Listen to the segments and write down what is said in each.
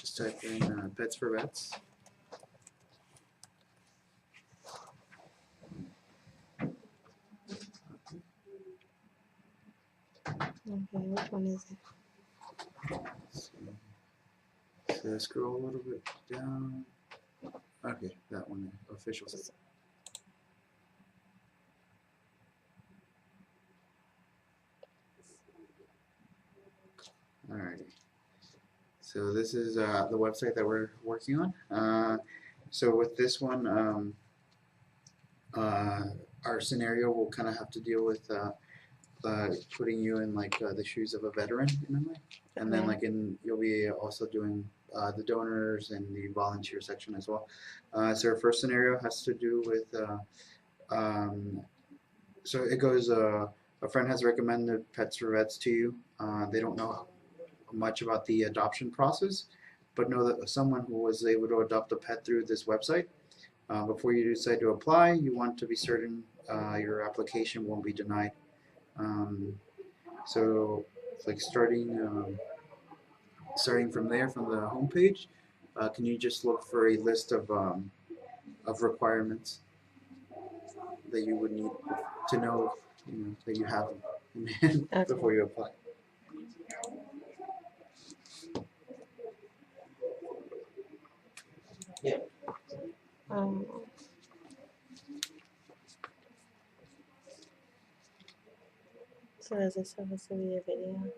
Just type in Pets for Vets. Okay, which one is it? So scroll a little bit down. Okay, that one, official site. Alrighty. So this is the website that we're working on. So with this one, our scenario will kind of have to deal with putting you in like the shoes of a veteran in a way, and then like you'll be also doing the donors and the volunteer section as well. So our first scenario has to do with so it goes a friend has recommended Pets for Vets to you. They don't know much about the adoption process, but know that someone who was able to adopt a pet through this website. Before you decide to apply, you want to be certain your application won't be denied. So, like starting from there, from the homepage, can you just look for a list of requirements that you would need to know, that you have in hand before you apply? Yeah. So is this supposed to be a video?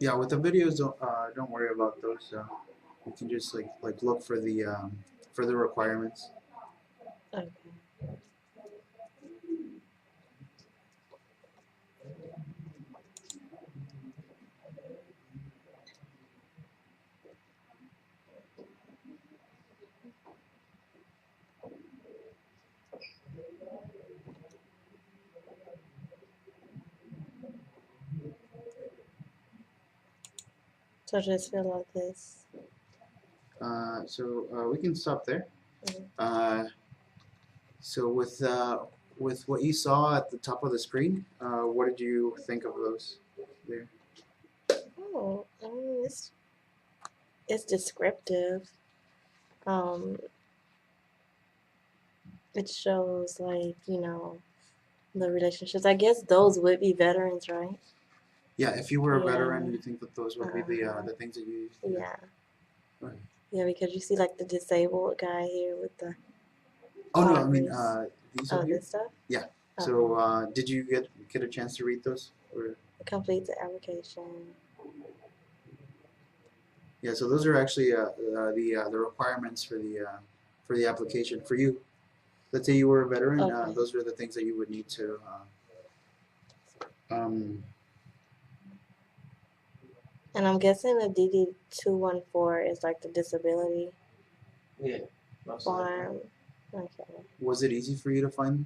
Yeah, with the videos, don't worry about those. You can just like look for the requirements. Okay. So just fill out this. So we can stop there. Mm-hmm. So with what you saw at the top of the screen, what did you think of those there? Oh, I mean, it's descriptive. It shows like, the relationships. I guess those would be veterans, right? Yeah, if you were a veteran, Yeah. you think that those would be the things that you. Yeah. Right. Yeah, because you see like the disabled guy here with the Oh no, I mean cars. these up here. This stuff? Yeah. Okay. So did you get a chance to read those? Or? Complete the application. Yeah, so those are actually the requirements for the application for you. Let's say you were a veteran. Okay. Those are the things that you would need to. And I'm guessing the DD 214 is like the disability Yeah. form. Okay. Was it easy for you to find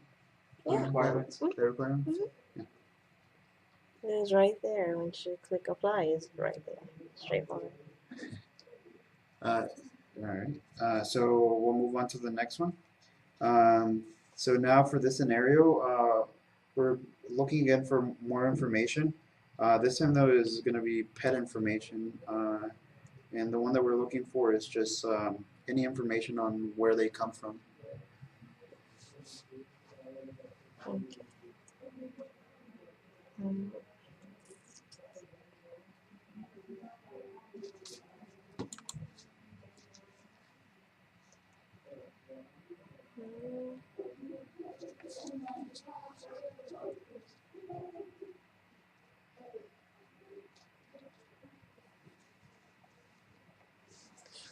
Yeah. Requirements? the requirements? Mhm. Yeah. It is right there. Once you click apply, it's right there. Straightforward. All right. So we'll move on to the next one. So now for this scenario, we're looking again for more information. This time though is going to be pet information, and the one that we're looking for is just any information on where they come from. Okay.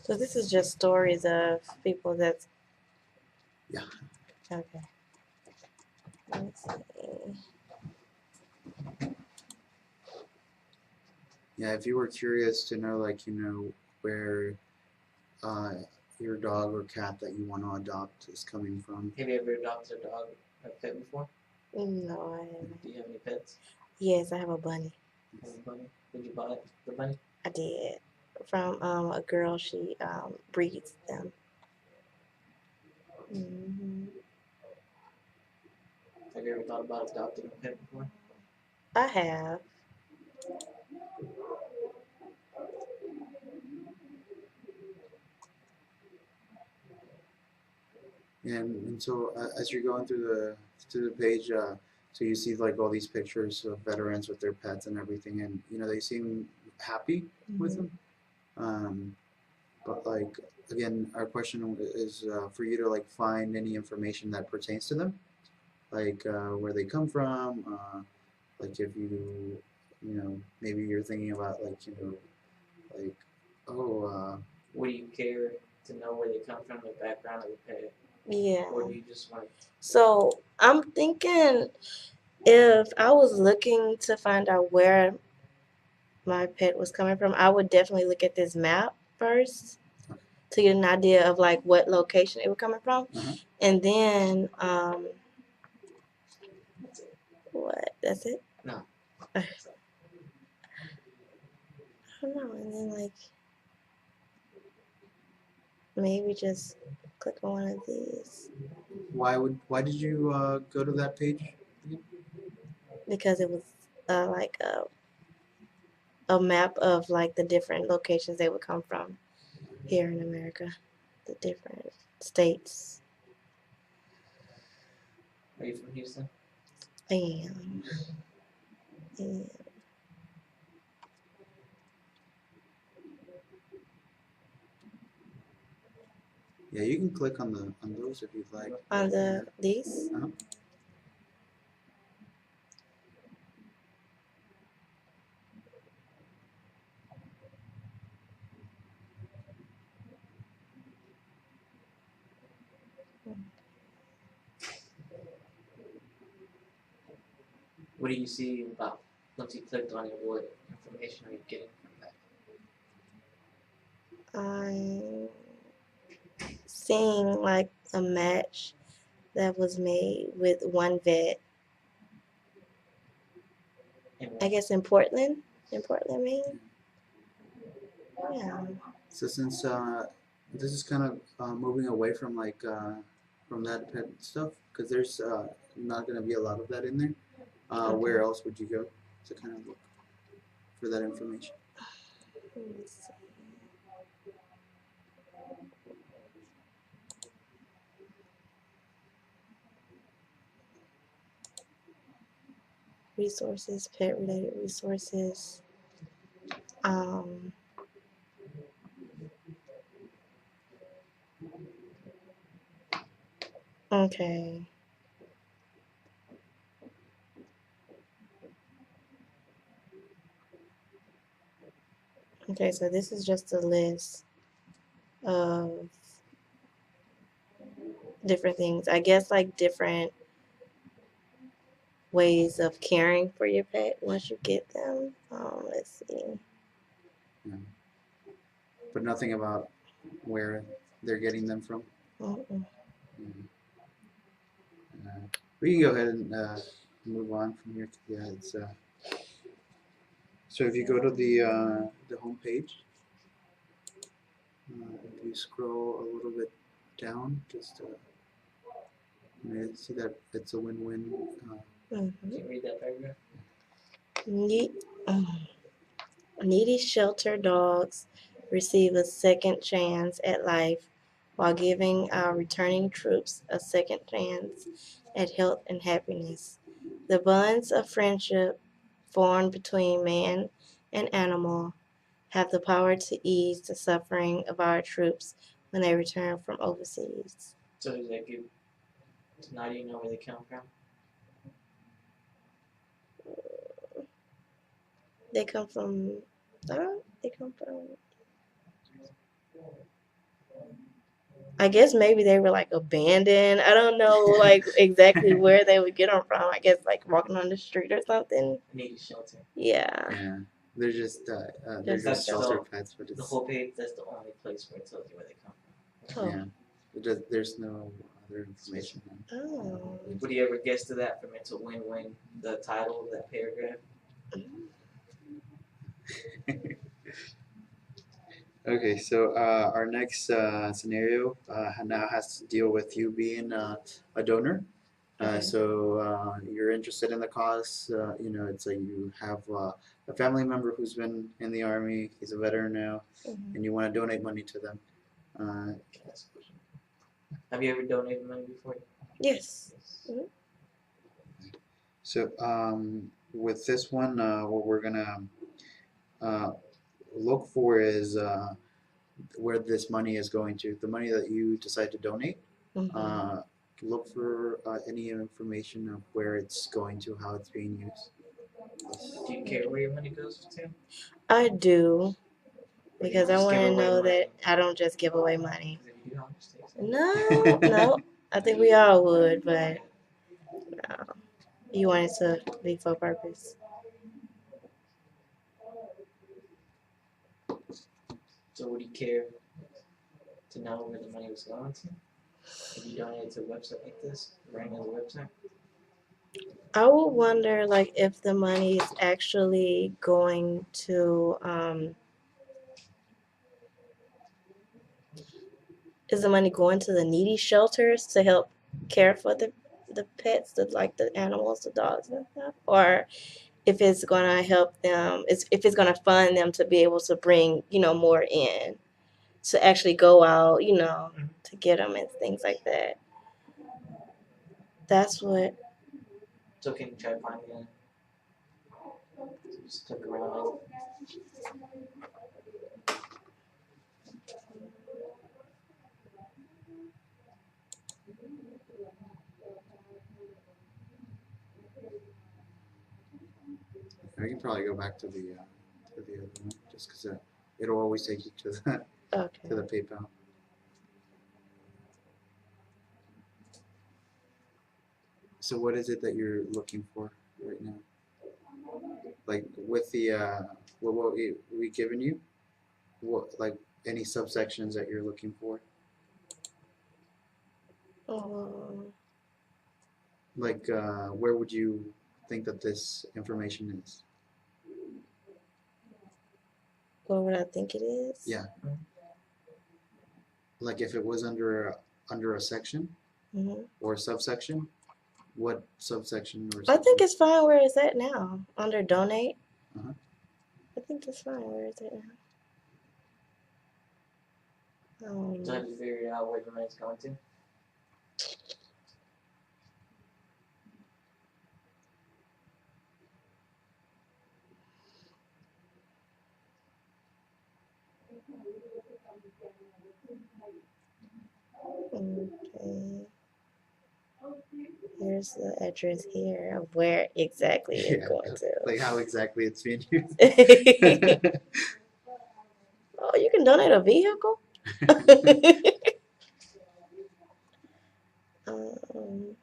So this is just stories of people that's. Yeah. Okay. Let's see. Yeah, if you were curious to know, like, where your dog or cat that you want to adopt is coming from. Have you ever adopted a dog or pet before? No, I haven't. Do you have any pets? Yes, I have a bunny. You have a bunny? Did you buy the bunny? I did. From a girl, she breeds them. Hmm. Have you ever thought about adopting a pet before? I have. And so as you're going through the page, so you see like all these pictures of veterans with their pets and everything, and you know they seem happy with them. Um, but like again, our question is for you to like find any information that pertains to them, like where they come from, like if you know maybe you're thinking about like you know like oh Would you care to know where they come from, the background of the pet, Yeah. or do you just want? So I'm thinking if I was looking to find out where my pet was coming from, I would definitely look at this map first to get an idea of like what location it was coming from. Uh-huh. And then That's it. what? That's it? No. I don't know. And then like maybe just click on one of these why did you go to that page? because it was like a map of like the different locations they would come from here in America, the different states. Are you from Houston? I am. Yeah. Yeah, you can click on those if you'd like. On these. Uh-huh. What do you see about once you clicked on it? What information are you getting from that? I'm seeing like a match that was made with one vet. And I guess in Portland. In Portland, Maine. Yeah. So since this is kind of moving away from like from that pet stuff, because there's not going to be a lot of that in there. Where Okay. else would you go to kind of look for that information? Let me see. Resources, pet related resources. Um, okay. Okay, so this is just a list of different things. I guess like different ways of caring for your pet once you get them. Let's see. Yeah. But nothing about where they're getting them from. Mm-mm. Mhm. We can go ahead and move on from here. Yeah, it's so if you go to the home page, if you scroll a little bit down, just you see that it's a win-win. Can you read that paragraph? Need, needy shelter dogs receive a second chance at life while giving our returning troops a second chance at health and happiness. The bonds of friendship formed between man and animal have the power to ease the suffering of our troops when they return from overseas. So does that give? So now you know where they come from. They come from, they come from, I guess maybe they were like abandoned. I don't know like exactly where they would get them from. I guess like walking on the street or something. Needy shelter. Yeah. Yeah, they're Just just the shelter dog. pets, but The it's whole page. That's the only place where it tells you where they come from. Oh. yeah, there's no other information. Oh. Would you ever guess to that from It's a Win-Win? The title of that paragraph. Okay, so our next scenario now has to deal with you being a donor. Okay. So you're interested in the cause. You know, it's like you have a family member who's been in the army. He's a veteran now, Mhm. and you want to donate money to them. Can I ask a question? Have you ever donated money before? Yes. So with this one, what we're gonna uh, look for is where this money is going to. The money that you decide to donate. Mm-hmm. Look for any information of where it's going to, how it's being used. Do you care where your money goes to? I do, Or you because I just want give to away know money? that I don't just give away money. 'Cause if you do, I'll just take some. No, no. I think we all would, but no. You want it to be for purpose. So would you care to know where the money was going to? If you donated to a website like this, or any other website? I would wonder, like, if the money is actually going to, is the money going to the needy shelters to help care for the pets, like the animals, the dogs and stuff, or if it's gonna help them, if it's gonna fund them to be able to bring, more in, to actually go out, to get them and things like that. That's what. So can you try finding it? Just click around it. I can probably go back to the other one just because it'll always take you to the Okay. to the PayPal. So what is it that you're looking for right now? Like with the what we given you? What, like, any subsections that you're looking for? Um, Like where would you think that this information is? what would I think it is? Yeah. Like if it was under a section hmm or a subsection, what subsection or I think section? it's fine where it's at now, under donate. Uh-huh. I think it's fine where it's at now. So have you figured out where the money's going to? Okay. Here's the address here of where exactly it's Yeah, going like how exactly it's being used. to. Oh, you can donate a vehicle? um,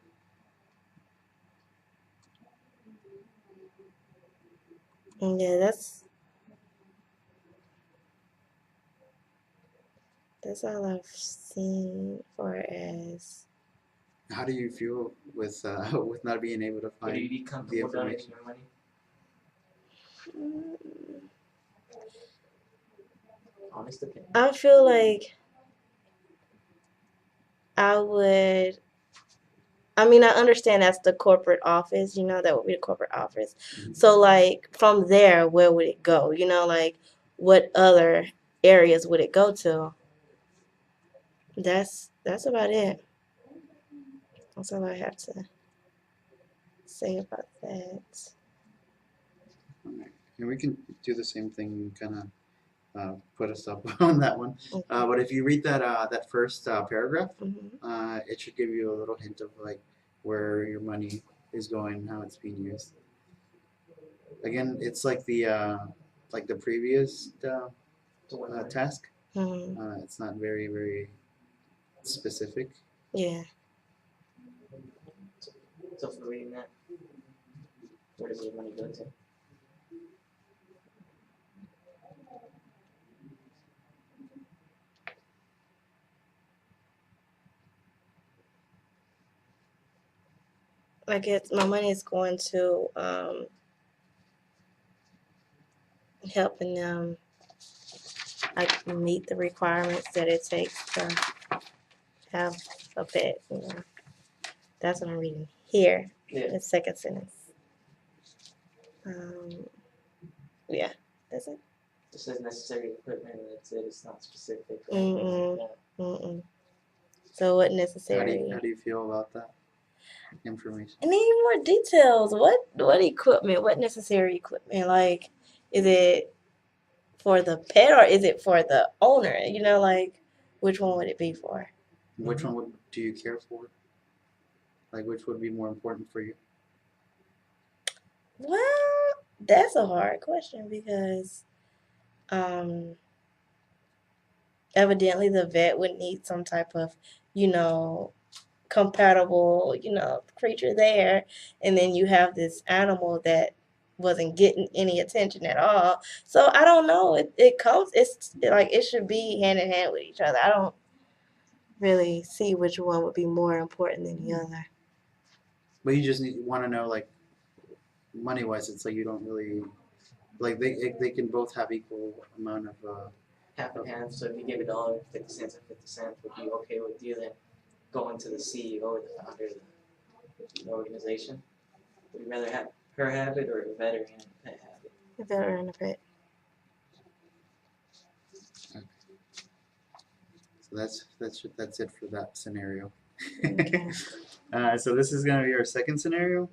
yeah, that's all I've seen for as. How do you feel with with not being able to Would you find be the comfortable donating information? your money? Mm, Honest opinion. I feel like I would. I mean, I understand that's the corporate office, that would be the corporate office. Mhm. So, like, from there, where would it go? Like, what other areas would it go to? That's about it. That's all I have to say about that. Alright. And we can do the same thing, kind of put us up on that one. Okay. But if you read that first paragraph, hmm it should give you a little hint of like where your money is going, how it's being used. Again, it's like the previous To what money? task. hmm It's not very specific. Yeah. So for reading that, where does your money go to? Like my money is going to helping them like meet the requirements that it takes to have a pet. That's what I'm reading here. Yeah. The second sentence. Yeah, that's it. It says necessary equipment and that's it. It's not specific or Mm-mm. anything like that. Mm-mm. So what How necessary? do you feel about that information? I need more details. What equipment? What necessary equipment? Like, is it for the pet or is it for the owner? You know, like which one would it be for? Which one do you care for? Like, which would be more important for you? Well, that's a hard question because um evidently the vet would need some type of, you know, compatible, creature there, and then you have this animal that wasn't getting any attention at all. So I don't know. It's like it should be hand in hand with each other. I don't really see which one would be more important than the other. But you just want to know, like, money wise, it's like you don't really like they can both have equal amount of Half and half. So if you give $1, 50 cents, and 50 cents would be okay with you, then going to the CEO or the founder of the organization. Would you rather have her have it or the veteran pet have it? The veteran of it. so that's it for that scenario. Okay. So this is gonna be our second scenario.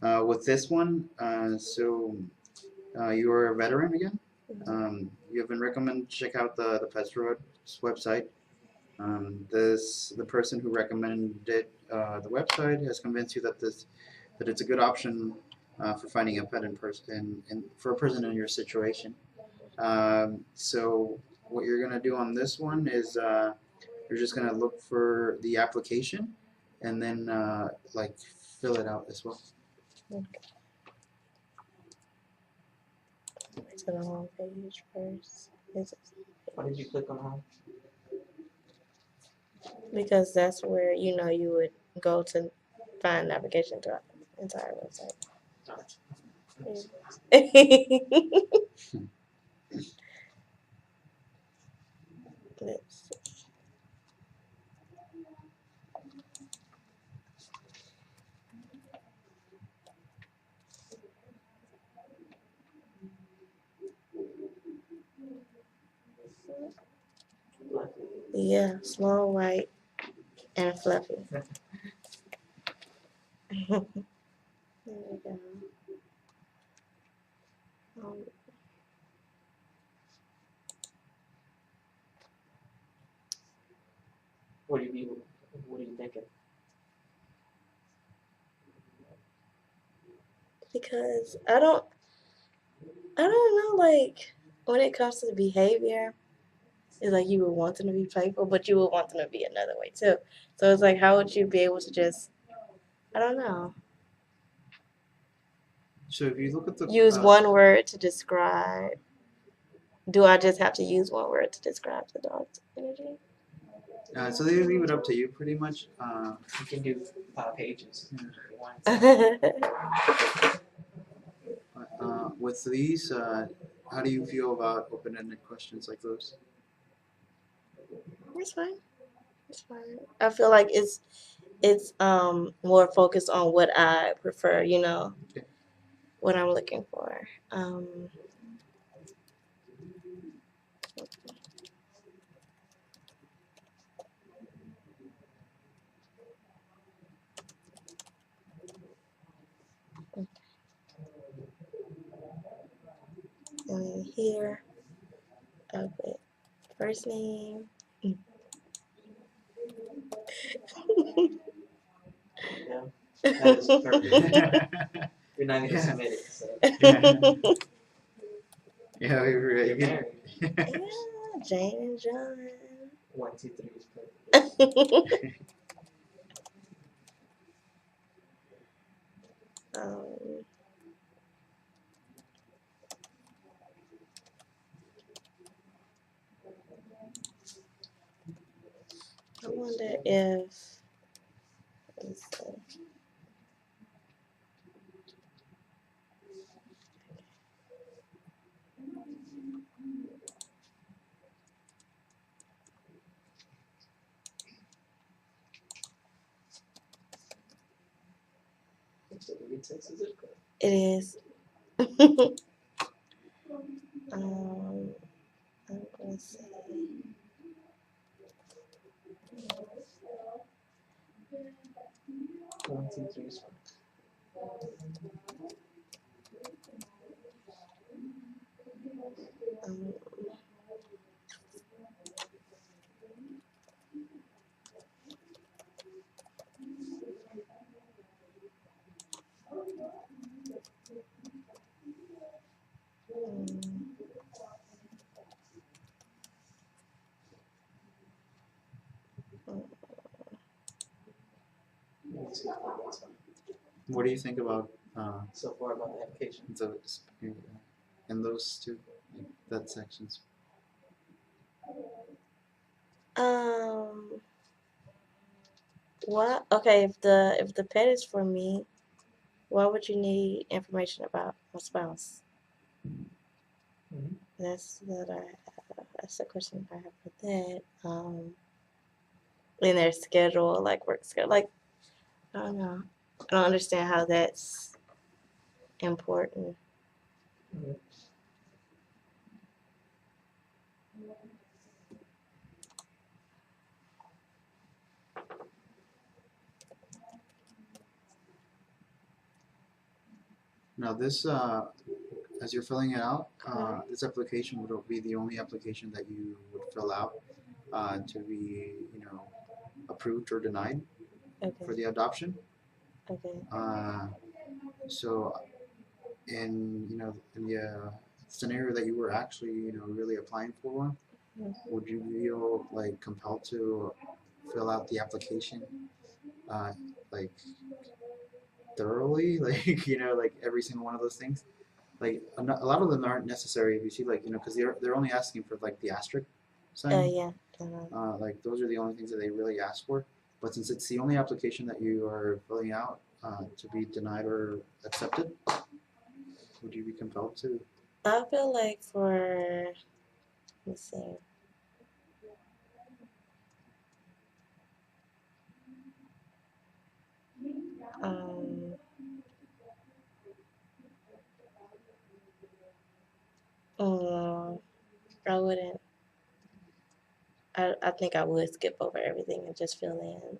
With this one, you are a veteran again. You have been recommended to check out the Pets Road website. The person who recommended the website has convinced you that it's a good option for finding a pet in person and for a person in your situation. So what you're gonna do on this one is you're just gonna look for the application and then like fill it out as well. To the home page first. Why did you click on home? Because that's where you would go to find navigation to our entire website. Let's see. Yeah, small, white, and fluffy. There we go. Um, What do you thinking? because I don't know, like when it comes to the behavior, it's like you would want them to be playful, but you would want them to be another way too. So it's like, how would you be able to just, I don't know, So if you look at the use one word to describe? Do I just have to use one word to describe the dog's energy? so they leave it up to you pretty much. You can do 5 pages if you want. With these, how do you feel about open-ended questions like those? It's fine. It's fine. I feel like it's more focused on what I prefer, Okay. what I'm looking for. And then here, I put first name. Yeah, that is perfect. You're not gonna Yeah. submit it, so Yeah, you're you can. married. Yeah, Jane and John. 1, 2, 3 is perfect. um, I wonder if let's see. So we text is it? It is. I'm gonna say 2, 3 is fine. Um, um, Me too, that's fine. What do you think about So far about the application. those in those two that sections? um, what? Okay, if the pet is for me, why would you need information about my spouse? Mhm. That's the question I have for that. In their schedule, like work schedule, like I don't know. I don't understand how that's important. Mhm. Now this as you're filling it out, this application would be the only application that you would fill out to be, approved or denied for Okay, the adoption. okay. Uh, so in the scenario that you were actually, really applying for one, would you feel like compelled to fill out the application, like thoroughly, like like every single one of those things? Like a lot of them aren't necessary if you see, like because they're only asking for like the asterisk sign. Yeah. Like those are the only things that they really ask for. But since it's the only application that you are filling out to be denied or accepted, would you be compelled to? I feel like let's see. Um, mm, I wouldn't. I think I would skip over everything and just fill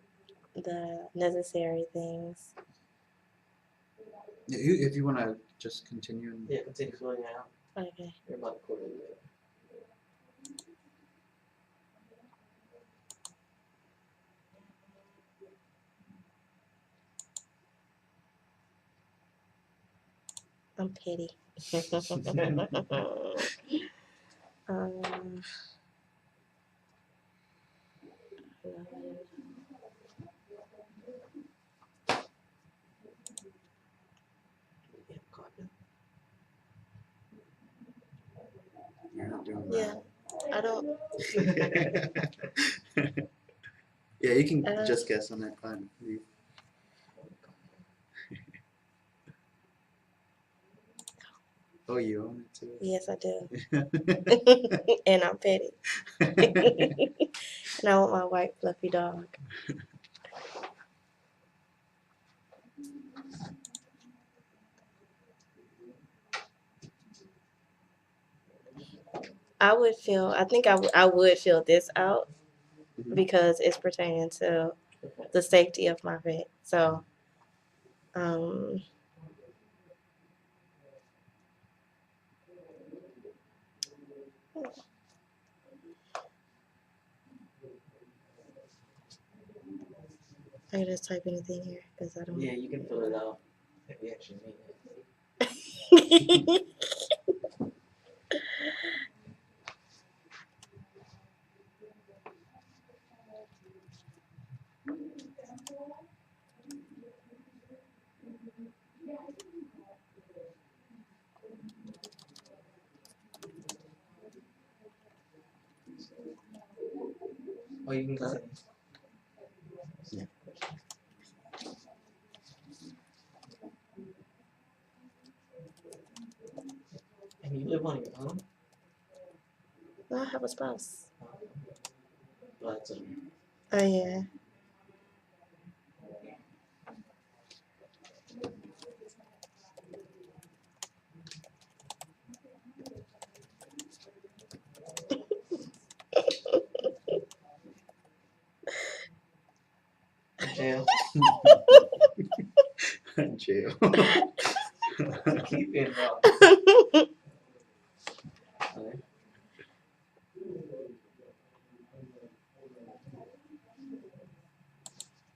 in the necessary things. If you want to just continue. Yeah, continue filling it out. Okay. You're about a quarter of the way. I'm petty. um, Yeah, caught it. You're not doing yeah, I don't. that. Yeah, you can Uh, just guess on that. Oh, you own it too. Yes, I do. And I'm petty. And I want my white fluffy dog. I think I would fill this out Mhm. because it's pertaining to Okay. the safety of my vet. So, um, I can just type anything here because I don't. Yeah, you can fill it out if you actually need it. Oh, you can continue. Yeah. And you live on your own? No, I have a spouse. Well, that's a, Oh yeah. jail. jail. Keep being wrong. Okay.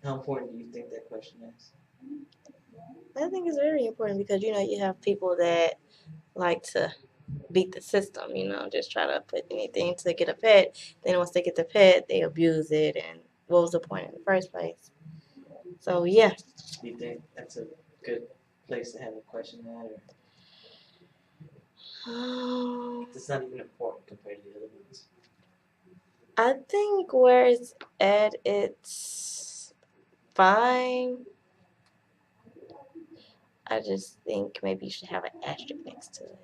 How important do you think that question is? I think it's very important because you have people that like to beat the system, just try to put anything to get a pet. Then once they get the pet, they abuse it, and what was the point in the first place? So yeah, Do you think that's a good place to have a question at, or it's not even important compared to the other ones? I think where it's at, it's fine. I just think maybe you should have an asterisk next to it.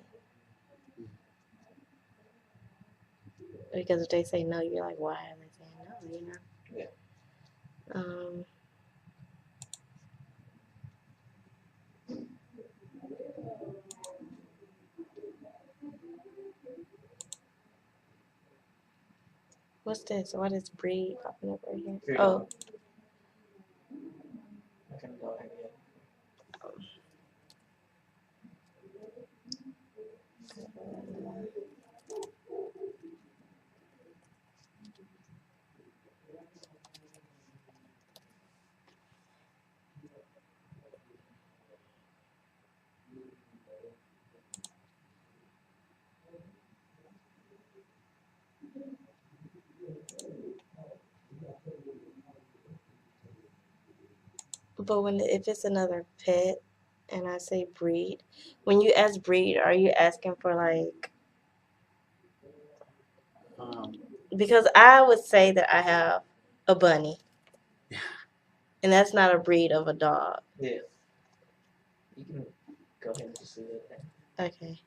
Because if they say no, you're like, why are they saying no? Yeah. What's this? What is breed popping up right here? Here you Oh, What kind of dog have you had? but if it's another pet and I say breed, when you ask breed, are you asking for like? Um, Because I would say that I have a bunny, yeah. and that's not a breed of a dog. Yeah. You can go ahead and just leave it there. Okay.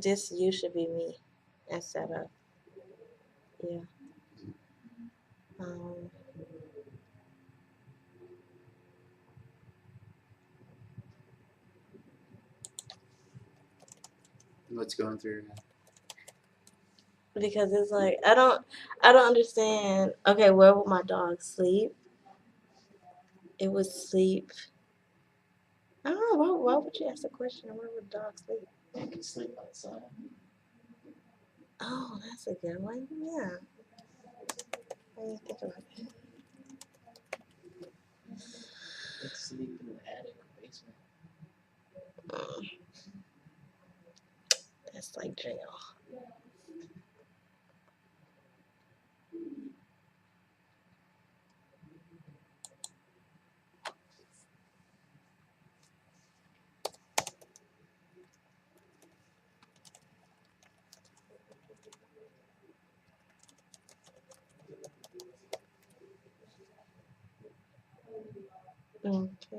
Just you should be me instead of yeah. Um, What's going through your head? because it's like I don't understand. Okay, where would my dog sleep? It would sleep. I don't know. Why would you ask the question? Where would dog sleep? You can sleep outside. Oh, that's a good one. Yeah. Let me think about that. They can sleep in the attic or basement. That's like jail. Okay.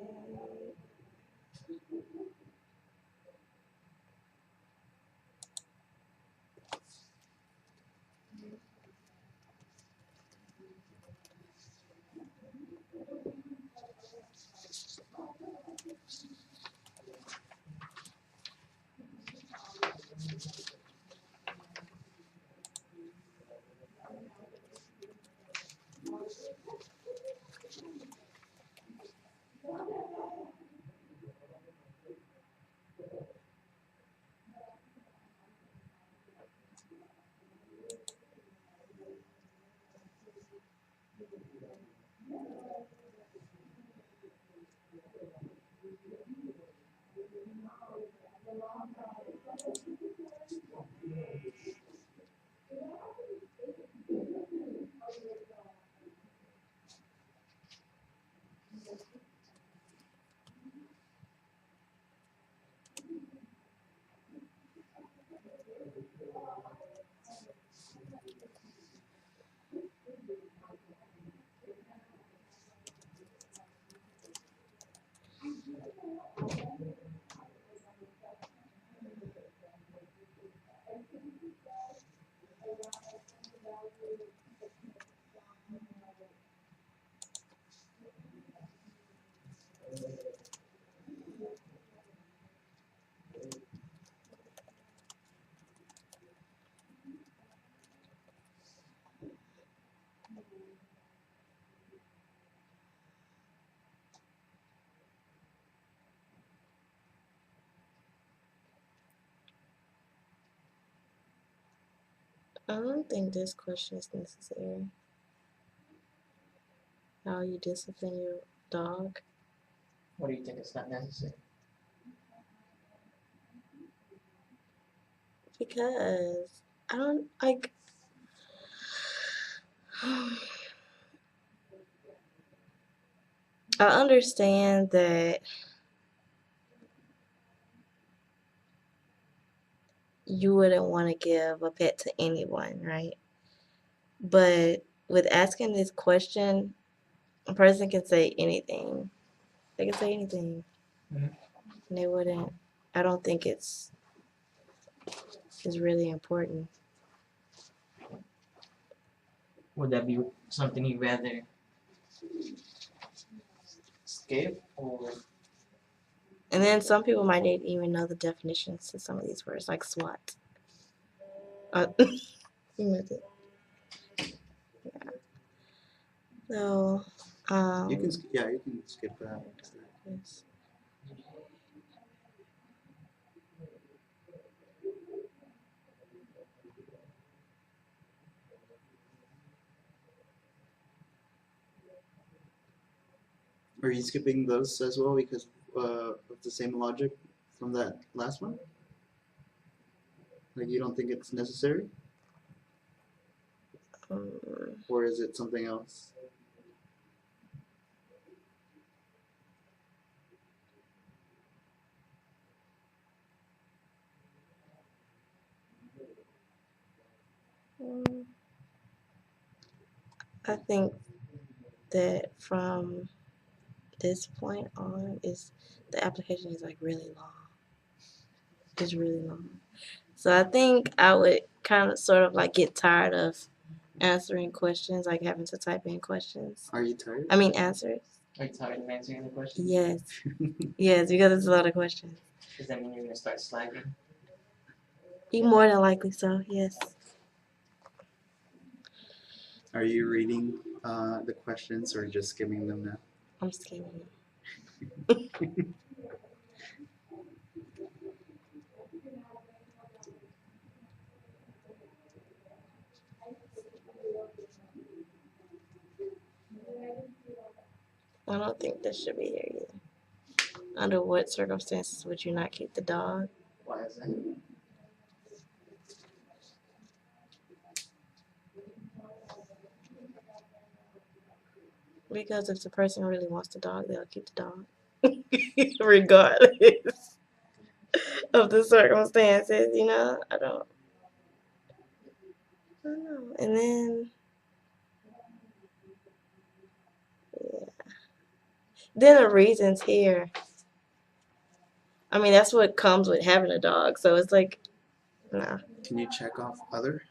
I don't think this question is necessary. How you discipline your dog? What do you think is not necessary? Because I don't like. I understand that you wouldn't want to give a pet to anyone, right? But with asking this question, a person can say anything. They can say anything. Mhm. And they wouldn't. I don't think it's really important. Would that be something you'd rather skip or? And then some people might not even know the definitions to some of these words, like SWAT. You missed it. So, You can, yeah, you can skip that. yes. Are you skipping those as well because of the same logic from that last one? Like you don't think it's necessary, Um, or is it something else? I think that from this point on is the application is like really long. It's really long. So I think I would kind of sort of like get tired of answering questions, like having to type in questions. Are you tired? I mean answers. Are you tired of answering the question? Yes. Yes, because it's a lot of questions. Does that mean you're gonna start slacking? You more than likely so, yes. Are you reading the questions or just skimming them now? I'm skimming. I don't think this should be here either. Under what circumstances would you not keep the dog? Why is that? Because if the person really wants the dog, they'll keep the dog. Regardless of the circumstances, you know? I don't know. And then, yeah. Then the reasons here. I mean, that's what comes with having a dog. So it's like, nah. Can you check off other?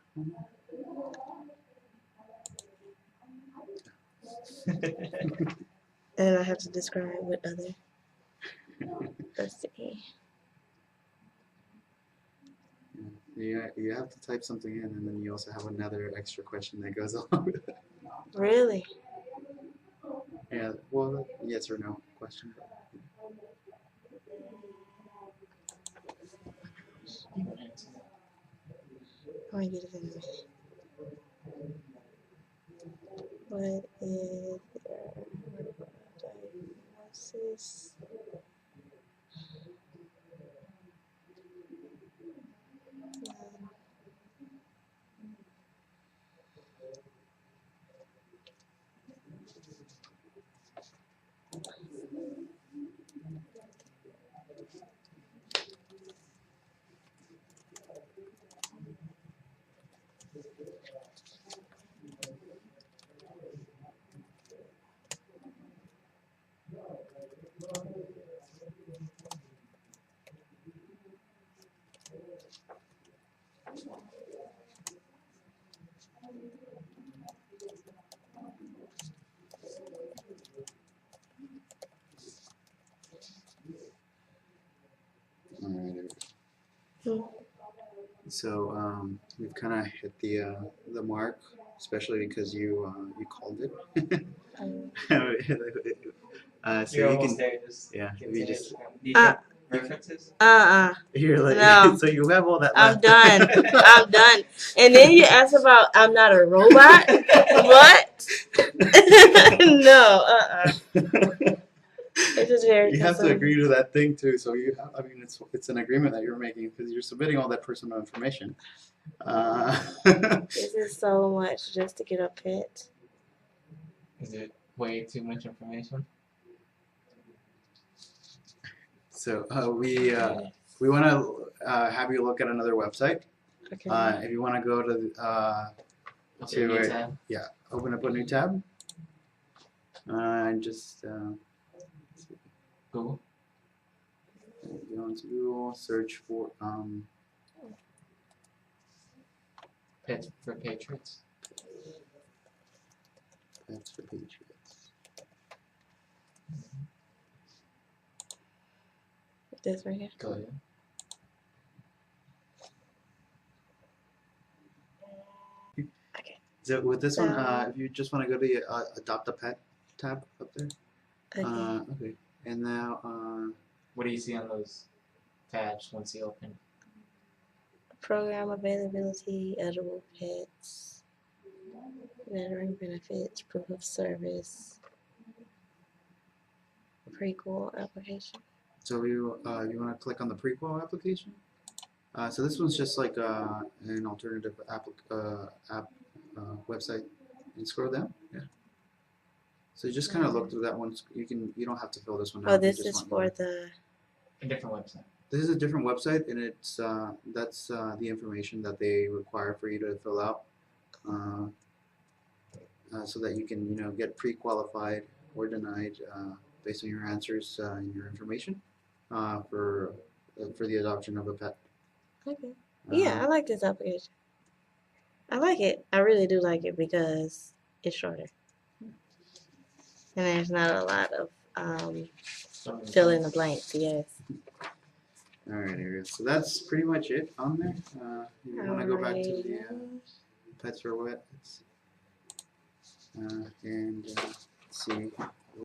And then I have to describe what other. Let's see. You have to type something in, and then you also have another extra question that goes along with it. Really? Yeah, well, yes or no question. I'm gonna get it in a minute. What is their diagnosis? All right. Hmm. So we've kind of hit the mark, especially because you called it. Um, So You're you almost can, there. Just yeah, we continue. just Do you Uh, think references? You're like, No. so you have all that I'm left. done. I'm done. And then you ask about I'm not a robot? What? No, It is very You have to concerning. agree to that thing too. So you, I mean, it's an agreement that you're making because you're submitting all that personal information. This is so much just to get a pet. Is it way too much information? So we want to have you look at another website. Okay. If you want to go to What's your new to tab? open up a new tab and just Google. go into Google, search for Pets for Patriots. Pets for Patriots. This right here. Go ahead. So with this one, So- if you just want to go to the adopt a pet tab up there. Okay. Okay. And now What do you see on those tabs once you open? Program availability, edible pets, veteran benefits, proof of service, prequel application. so you want to click on the prequel application. So this one's just like an alternative app website. And scroll down. Yeah. So you just kind of look through that one. You don't have to fill this one out. Oh, if you this just is want for more. the. A different website. This is a different website, and it's that's the information that they require for you to fill out, so that you can get pre-qualified or denied based on your answers and your information for the adoption of a pet. Okay. Yeah, I like this application. I like it. I really do like it because it's shorter. And there's not a lot of fill in the blanks, yes. All right, here. So that's pretty much it on there. You want to go back to the pets or what? And let's see.